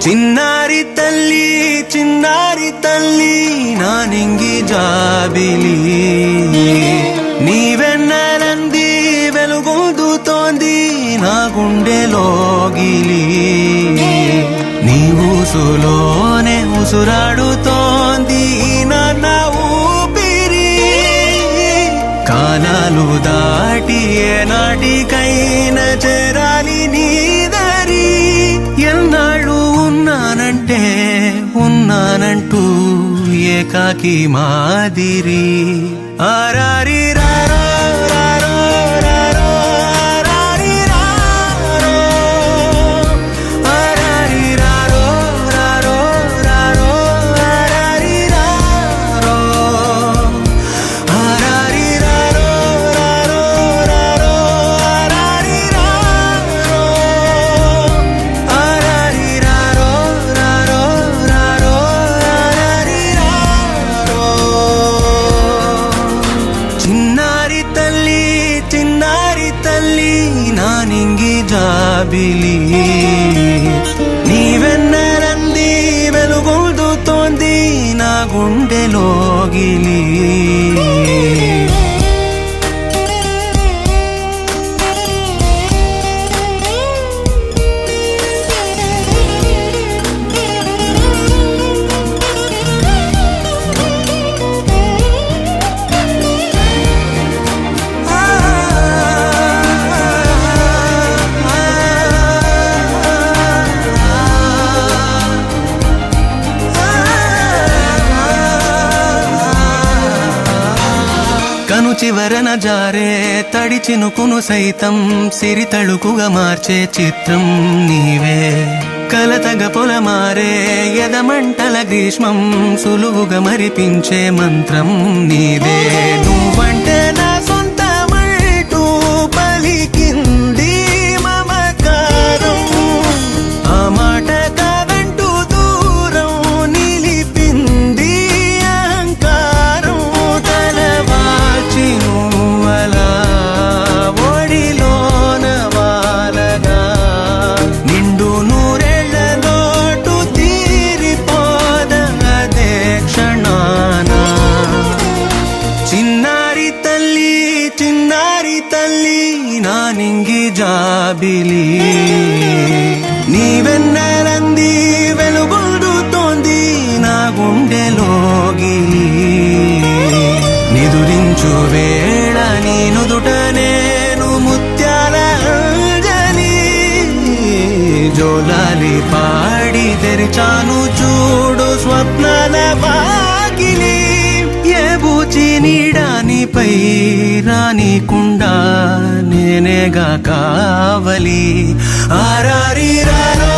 చిన్నారి తల్లి నానింగి జాబిలి నీవెన్నెలంది వెలుగొందుతోంది నా గుండెలోగిలి నీ ఊసులోనే ఉసురాడుతోంది నా ఊపిరి కాలాలు దాటి ఏనాటికైనా చేరాలి నీ దరి ఎన్నాళ్ళు ఉన్నానంటూ ఏకాకి మాదిరి ఆరారి రారో రారో రారో ఆరారి రారో ఆరారి రారో రారో రారో ఆరారి రారో ఆరారి రారో రారో రారో ఆరారి రారో ఆరారి రారో రారో రారో ఆరారి రారో చిన్నారి తల్లి నానింగి జాబిలి నీవెన్నెలంది వెలుగొందుతోంది నా గుండెలోగిలి కను చివరన జారే తడి చినుకును సైతం సిరి తళుకుగా మార్చే చిత్రం నీవే కలతగ పొలమారే ఎదమంటల గ్రీష్మం సులువుగా మరిపించే మంత్రం నీదే నువ్వంటే నా సొంతమంటూ పలికింది మమకారం ఆ మాట కాదంటూ దూరం నిలిపింది అహంకారం తలవాచి నువ్వలా ఒడిలోన వాలగా నిండు నూరేళ్ల లోటు తీరిపోదదే క్షణాన చిన్నారి తల్లి నానింగి జాబిలి నీవెన్నెలంది వెలుగొందుతోంది నా గుండెలోగిలి నిదురించు వేళ నీ నుదుట నేను ముత్యాల అంజలి జోలాలి పాడి తెరిచాను చూడు స్వప్నాల వాకిలి ఏ బూచి నీడానిపై రానికుండా నేనేగా కావలి ఆరారి రారో